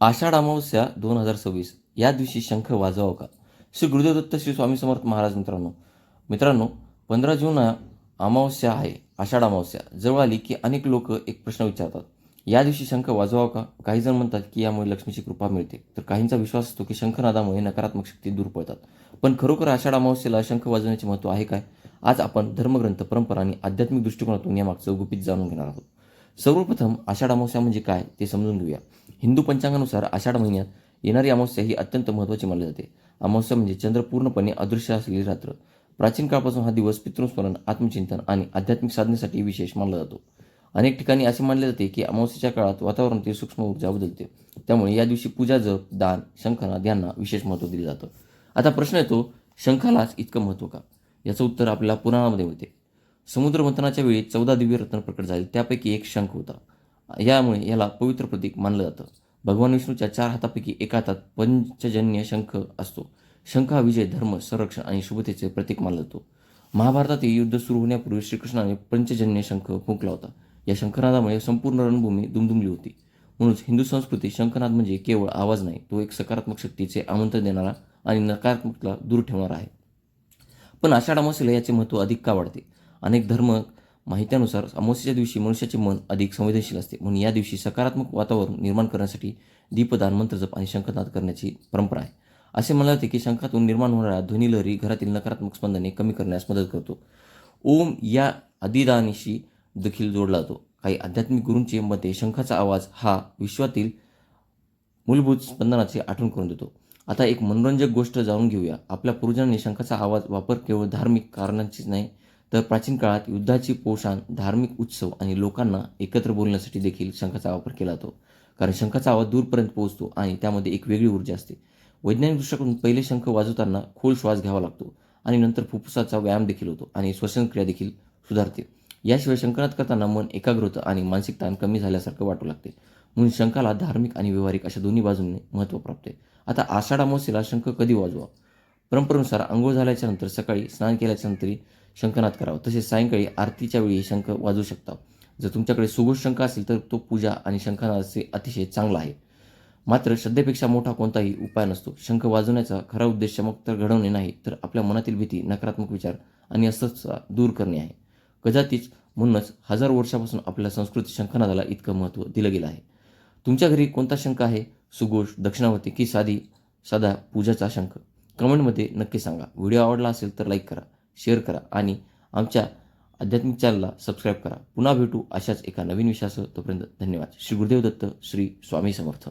आषाढ अमावस्या 2026 या दिवशी शंख वाजवावा का? श्री गुरुदेव दत्त श्री स्वामी समर्थ महाराज. मित्रांनो, 15 जून अमावस्या आहे, आषाढ अमावस्या जवळ आली की अनेक लोक एक प्रश्न विचारतात. या दिवशी शंख वाजवावा का? काही जण म्हणतात की यामुळे लक्ष्मीची कृपा मिळते, तर काहींचा विश्वास असतो की शंखनादामुळे नकारात्मक शक्ती दूर पळतात. पण खरोखर आषाढ अमावस्येला शंख वाजवण्याचे महत्त्व आहे काय? आज आपण धर्मग्रंथ, परंपरा आणि आध्यात्मिक दृष्टिकोनातून यामागचं गुपित जाणून घेणार आहोत. सर्वप्रथम आषाढ अमावस्या म्हणजे काय ते समजून घेऊया. हिंदू पंचांगानुसार आषाढ महिन्यात येणारी अमावस्या ही अत्यंत महत्त्वाची मानली जाते. अमावस्या म्हणजे चंद्र पूर्णपणे अदृश्य असलेली रात्र. प्राचीन काळापासून हा दिवस पितृस्मरण, आत्मचिंतन आणि आध्यात्मिक साधनेसाठी विशेष मानला जातो. अनेक ठिकाणी असे मानले जाते की अमावस्येच्या काळात वातावरणातील सूक्ष्म ऊर्जा बदलते. त्यामुळे या दिवशी पूजा, जप, दान, शंखनाद यांना विशेष महत्त्व दिले जातं. आता प्रश्न येतो, शंखालाच इतकं महत्त्व का? याचं उत्तर आपल्याला पुराणामध्ये मिळते. समुद्र मंथनाच्या वेळी 14 दिव्य रत्न प्रकट झाले, त्यापैकी एक शंख होता. यामुळे याला पवित्र प्रतीक मानलं जातं. भगवान विष्णूच्या 4 हातापैकी एका हातात पंचजन्य शंख असतो. शंख हा विजय, धर्म, संरक्षण आणि शुभतेचे प्रतीक मानला जातो. महाभारतातील युद्ध सुरू होण्यापूर्वी श्रीकृष्णाने पंचजन्य शंख फुंकला होता. या शंखनादामुळे संपूर्ण रणभूमी दुमदुमली होती. म्हणूनच हिंदू संस्कृतीत शंखनाद म्हणजे केवळ आवाज नाही, तो एक सकारात्मक शक्तीचे आमंत्रण देणारा आणि नकारात्मकता दूर ठेवणारा आहे. पण आषाढ अमावस्येला याचे महत्त्व अधिक का वाढते? अनेक धर्म माहित्यानुसार अमावस्येच्या दिवशी मनुष्याचे मन अधिक संवेदनशील असते. म्हणून या दिवशी सकारात्मक वातावरण निर्माण करण्यासाठी दीपदान, मंत्रजप आणि शंखनाद करण्याची परंपरा आहे. असे म्हणले जाते की शंखातून निर्माण होणाऱ्या ध्वनिलहरी घरातील नकारात्मक स्पंदने कमी करण्यास मदत करतो. ओम या आदिदानीशी देखील जोडला जातो. काही आध्यात्मिक गुरूंचे मते शंखाचा आवाज हा विश्वातील मूलभूत स्पंदनाची आठवण करून देतो. आता एक मनोरंजक गोष्ट जाणून घेऊया. आपल्या पूर्वजांनी शंखाचा आवाज वापर केवळ धार्मिक कारणांचीच नाही, तर प्राचीन काळात युद्धाची पोषण, धार्मिक उत्सव आणि लोकांना एकत्र बोलण्यासाठी देखील शंखाचा वापर केला जातो. कारण शंखाचा आवाज दूरपर्यंत पोहोचतो आणि त्यामध्ये एक वेगळी ऊर्जा असते. वैज्ञानिक दृष्टिकोनातून पहिले शंख वाजवताना खोल श्वास घ्यावा लागतो आणि नंतर फुफ्फुसाचा व्यायाम देखील होतो आणि श्वसनक्रिया देखील सुधारते. याशिवाय शंखनाद करताना मन एकाग्र होतं आणि मानसिक ताण कमी झाल्यासारखं वाटू लागते. म्हणून शंखाला धार्मिक आणि व्यावहारिक अशा दोन्ही बाजूंनी महत्त्व प्राप्त आहे. आता आषाढ अमावस्येला शंख कधी वाजवा? परंपरेनुसार अंघोळ झाल्याच्या नंतर, सकाळी स्नान केल्याच्या नंतर शंखनाद करावा. तसेच सायंकाळी आरतीच्या वेळी शंख वाजवू शकता. जर तुमच्याकडे सुघोष शंख असेल तर तो पूजा आणि शंखनादाचे अतिशय चांगला आहे. मात्र श्रद्धेपेक्षा मोठा कोणताही उपाय नसतो. शंख वाजवण्याचा खरा उद्देश मग तर घडवणे नाही, तर आपल्या मनातील भीती, नकारात्मक विचार आणि अस्वस्थता दूर करणे आहे. कदाचित म्हणूनच हजारो वर्षापासून आपल्या संस्कृतीत शंखनादाला इतकं महत्त्व दिलं गेलं आहे. तुमच्या घरी कोणता शंख आहे? सुघोष, दक्षिणावर्ती की साधा पूजाचा शंख? कमेंटमध्ये नक्की सांगा. व्हिडिओ आवडला असेल तर लाईक करा, शेअर करा आणि आमच्या आध्यात्मिक चॅनलला सबस्क्राईब करा. पुन्हा भेटू अशाच एका नवीन विषयासह. तोपर्यंत धन्यवाद. श्री गुरुदेव दत्त, श्री स्वामी समर्थ.